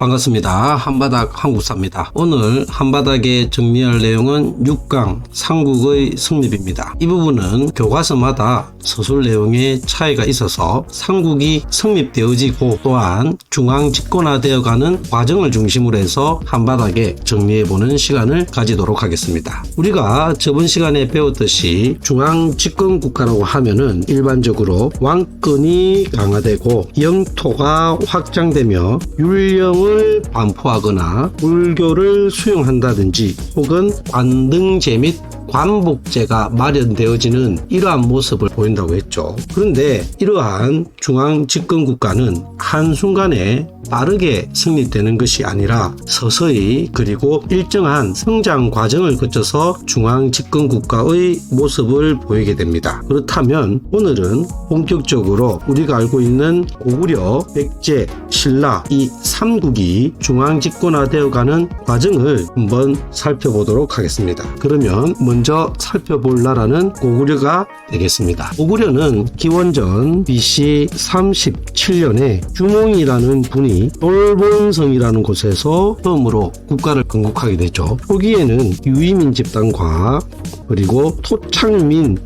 반갑습니다. 한바닥 한국사입니다. 오늘 한바닥에 정리할 내용은 6강 삼국의 성립입니다. 이 부분은 교과서마다 서술 내용에 차이가 있어서 삼국이 성립되어지고 또한 중앙 집권화되어가는 과정을 중심으로 해서 한바닥에 정리해보는 시간을 가지도록 하겠습니다. 우리가 저번 시간에 배웠듯이 중앙 집권 국가라고 하면은 일반적으로 왕권이 강화되고 영토가 확장되며 율령을 반포하거나 불교를 수용한다든지 혹은 관등제 및 관복제가 마련되어지는 이러한 모습을 보인다고 했죠. 그런데 이러한 중앙 집권 국가는 한순간에 빠르게 성립되는 것이 아니라 서서히 그리고 일정한 성장 과정을 거쳐서 중앙 집권 국가의 모습을 보이게 됩니다. 그렇다면 오늘은 본격적으로 우리가 알고 있는 고구려, 백제, 신라 이 삼국이 중앙 집권화되어가는 과정을 한번 살펴보도록 하겠습니다. 그러면 먼저 살펴볼 나라는 고구려가 되겠습니다. 고구려는 기원전 BC 37년에 주몽이라는 분이 똘본성이라는 곳에서 처음으로 국가를 건국하게 되죠. 초기에는 유이민 집단과 그리고 토착민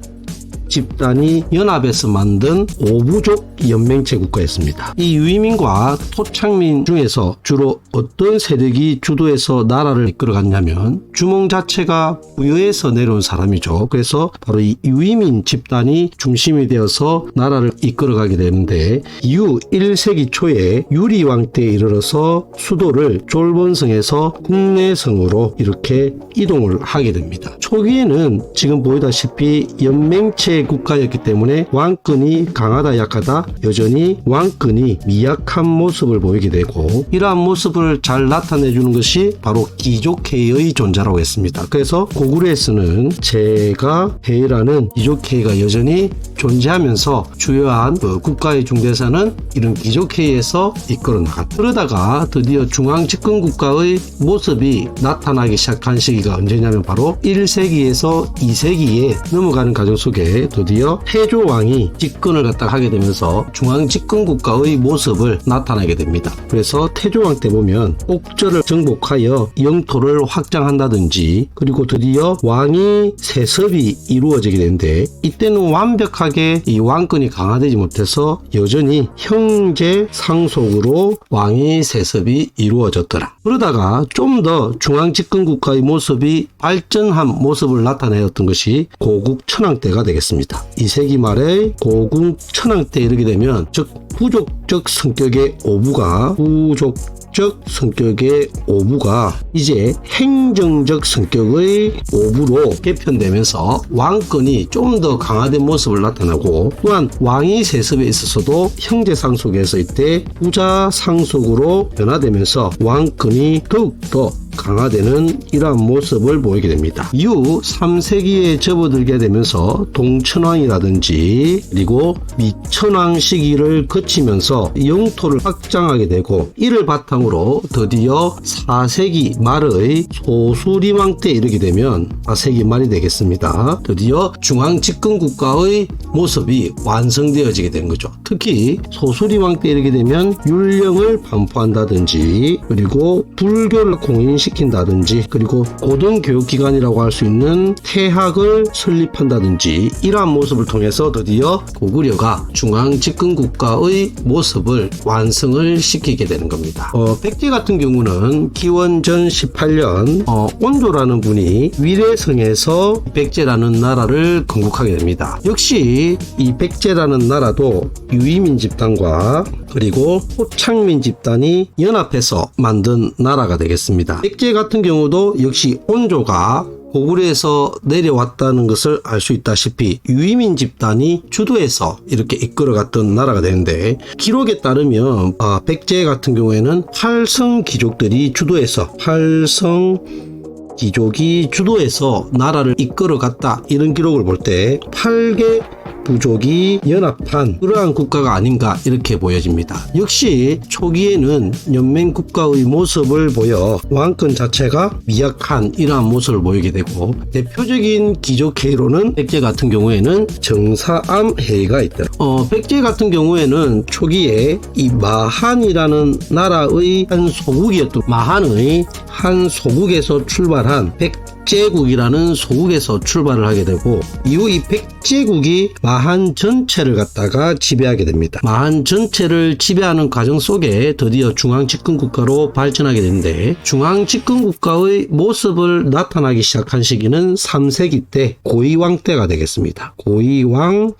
집단이 연합해서 만든 5부족 연맹체 국가였습니다. 이 유이민과 토착민 중에서 주로 어떤 세력이 주도해서 나라를 이끌어갔냐면 주몽 자체가 부여에서 내려온 사람이죠. 그래서 바로 이 유이민 집단이 중심이 되어서 나라를 이끌어가게 되는데 이후 1세기 초에 유리왕 때에 이르러서 수도를 졸본성에서 국내성으로 이렇게 이동을 하게 됩니다. 초기에는 지금 보이다시피 연맹체 국가였기 때문에 왕권이 강하다 약하다 여전히 왕권이 미약한 모습을 보이게 되고 이러한 모습을 잘 나타내주는 것이 바로 귀족회의 존재라고 했습니다. 그래서 고구려에서는 제가 회의라는 귀족회의가 여전히 존재하면서 주요한 국가의 중대사는 이런 귀족회의에서 이끌어 나갔다. 그러다가 드디어 중앙 집권 국가의 모습이 나타나기 시작한 시기가 언제냐면 바로 1세기에서 2세기에 넘어가는 과정 속에 드디어 태조왕이 집권을 갖다가 하게 되면서 중앙 집권 국가의 모습을 나타나게 됩니다. 그래서 태조왕 때 보면 옥저를 정복하여 영토를 확장한다든지 그리고 드디어 왕위 세습이 이루어지게 되는데 이때는 완벽하게 이 왕권이 강화되지 못해서 여전히 형제 상속으로 왕위 세습이 이루어졌더라. 그러다가 좀 더 중앙 집권 국가의 모습이 발전한 모습을 나타내었던 것이 고국 천황 때가 되겠습니다. 2세기 말에 고국 천황 때 이르게 되면 즉 부족적 성격의 오부가 이제 행정적 성격의 오부로 개편되면서 왕권이 좀 더 강화된 모습을 나타나고 또한 왕위 세습에 있어서도 형제 상속에서 이때 부자 상속으로 변화되면서 왕권이 더욱더 강화되는 이러한 모습을 보이게 됩니다. 이후 3세기에 접어들게 되면서 동천왕이라든지 그리고 미천왕 시기를 거치면서 영토를 확장하게 되고 이를 바탕으로 드디어 4세기 말의 소수리왕 때 이르게 되면 4세기 말이 되겠습니다. 드디어 중앙 집권 국가의 모습이 완성되어지게 된 거죠. 특히 소수리왕 때 이르게 되면 율령을 반포한다든지 그리고 불교를 공인시킨다든지 그리고 고등교육기관이라고 할 수 있는 태학을 설립한다든지 이러한 모습을 통해서 드디어 고구려가 중앙 집권 국가의 모습을 완성을 시키게 되는 겁니다. 백제 같은 경우는 기원전 18년 온조라는 분이 위례성에서 백제라는 나라를 건국하게 됩니다. 역시 이 백제라는 나라도 유이민 집단과 그리고 토착민 집단이 연합해서 만든 나라가 되겠습니다. 백제 같은 경우도 역시 온조가 고구려에서 내려왔다는 것을 알 수 있다시피 유이민 집단이 주도해서 이렇게 이끌어갔던 나라가 되는데 기록에 따르면 백제 같은 경우에는 팔성 귀족들이 주도해서 귀족이 주도해서 나라를 이끌어갔다 이런 기록을 볼 때 8개 부족이 연합한 그러한 국가가 아닌가 이렇게 보여집니다. 역시 초기에는 연맹 국가의 모습을 보여 왕권 자체가 미약한 이러한 모습을 보이게 되고, 대표적인 귀족회의로는 백제 같은 경우에는 정사암 회의가 있다. 백제 같은 경우에는 초기에 이 마한이라는 나라의 한 소국이었던, 마한의 한 소국에서 출발한 백제국이라는 소국에서 출발을 하게 되고, 이후 이 백제국이 마한 전체를 갖다가 지배하게 됩니다. 마한 전체를 지배하는 과정 속에 드디어 중앙집권국가로 발전하게 되는데, 중앙집권국가의 모습을 나타나기 시작한 시기는 3세기 때 고이왕 때가 되겠습니다. 고이왕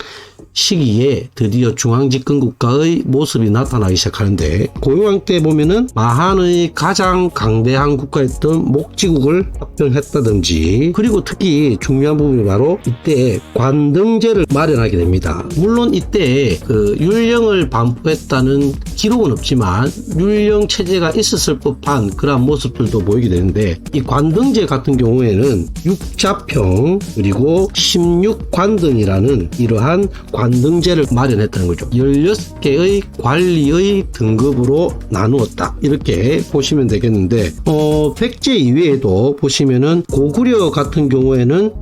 시기에 드디어 중앙집권국가의 모습이 나타나기 시작하는데, 고이왕 때 보면은 마한의 가장 강대한 국가였던 목지국을 합병했다든지, 그리고 특히 중요한 부분이 바로 이때 관등제를 마련하게 됩니다. 물론 이때 그 율령을 반포했다는 기록은 없지만 율령 체제가 있었을 법한 그러한 모습들도 보이게 되는데, 이 관등제 같은 경우에는 6자평 그리고 16관등이라는 이러한 관등제를 마련했다는 거죠. 16개의 관리의 등급으로 나누었다, 이렇게 보시면 되겠는데, 백제 이외에도 보시면은 고구려 같은 경우에는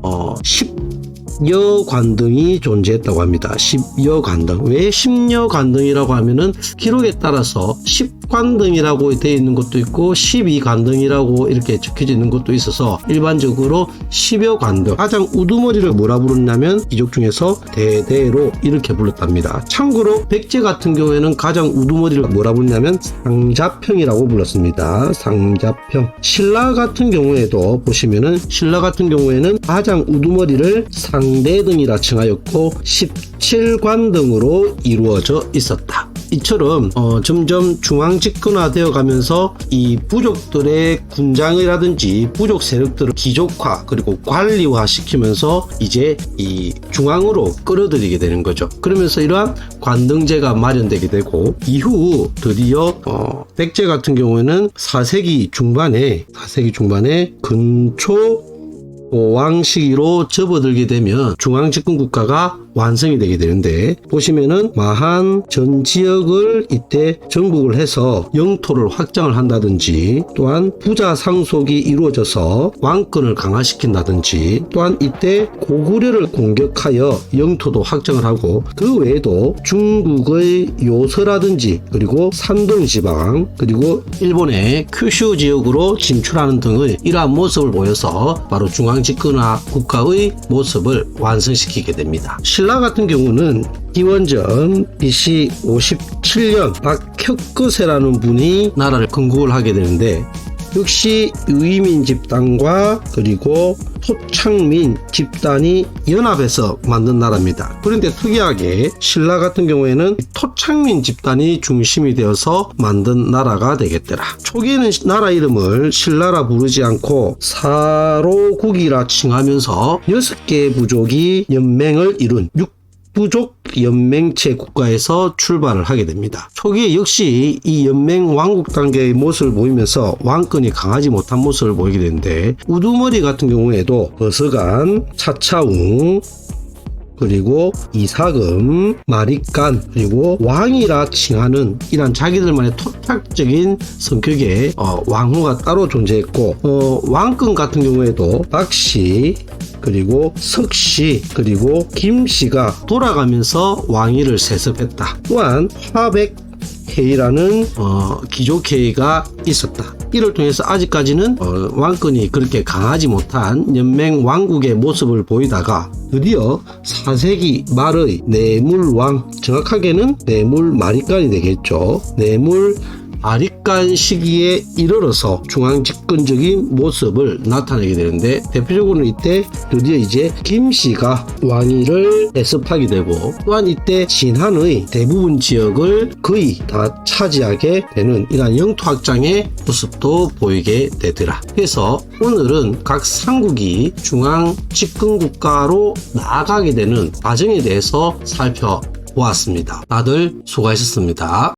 10여 관등이 존재했다고 합니다. 10여 관등. 왜 10여 관등이라고 하면은 기록에 따라서 10관등이라고 되어 있는 것도 있고 12관등이라고 이렇게 적혀져 있는 것도 있어서 일반적으로 10여 관등. 가장 우두머리를 뭐라 부르냐면 귀족 중에서 대대로 이렇게 불렀답니다. 참고로 백제 같은 경우에는 가장 우두머리를 뭐라 부르냐면 상자평이라고 불렀습니다. 상자평. 신라 같은 경우에도 보시면은, 신라 같은 경우에는 가장 우두머리를 상대등이라 칭하였고 17관등으로 이루어져 있었다. 이처럼 점점 중앙집권화되어 가면서 이 부족들의 군장이라든지 부족 세력들을 귀족화 그리고 관리화 시키면서 이제 이 중앙으로 끌어들이게 되는 거죠. 그러면서 이러한 관등제가 마련되게 되고, 이후 드디어 백제 같은 경우에는 4세기 중반에 근초 고왕 시기로 접어들게 되면 중앙집권국가가 완성이 되게 되는데, 보시면은 마한 전 지역을 이때 정복을 해서 영토를 확장을 한다든지, 또한 부자 상속이 이루어져서 왕권을 강화시킨다든지, 또한 이때 고구려를 공격하여 영토도 확장을 하고, 그 외에도 중국의 요서라든지 그리고 산동 지방 그리고 일본의 큐슈 지역으로 진출하는 등의 이러한 모습을 보여서 바로 중앙집권화 국가의 모습을 완성시키게 됩니다. 신라 같은 경우는 기원전 BC 57년 박혁거세라는 분이 나라를 건국을 하게 되는데, 역시 유이민 집단과 그리고 토착민 집단이 연합해서 만든 나라입니다. 그런데 특이하게 신라 같은 경우에는 토착민 집단이 중심이 되어서 만든 나라가 되겠더라. 초기에는 나라 이름을 신라라 부르지 않고 사로국이라 칭하면서 6개의 부족이 연맹을 이룬 부족 연맹체 국가에서 출발을 하게 됩니다. 초기에 역시 이 연맹 왕국 단계의 모습을 보이면서 왕권이 강하지 못한 모습을 보이게 되는데, 우두머리 같은 경우에도 버서간, 차차웅, 그리고 이사금, 마리깐, 그리고 왕이라 칭하는 이런 자기들만의 토착적인 성격의 왕후가 따로 존재했고, 왕권 같은 경우에도 박씨, 그리고 석씨, 그리고 김씨가 돌아가면서 왕위를 세습했다. 또한 화백회의라는 귀족회의가 있었다. 이를 통해서 아직까지는 왕권이 그렇게 강하지 못한 연맹 왕국의 모습을 보이다가 드디어 4세기 말의 내물왕, 정확하게는 내물 마리깐이 되겠죠. 내물 아리깐 시기에 이르러서 중앙집권적인 모습을 나타내게 되는데, 대표적으로는 이때 드디어 이제 김씨가 왕위를 세습하게 되고, 또한 이때 진한의 대부분 지역을 거의 다 차지하게 되는 이러한 영토 확장의 모습도 보이게 되더라. 그래서 오늘은 각 상국이 중앙집권국가로 나아가게 되는 과정에 대해서 살펴보았습니다. 다들 수고하셨습니다.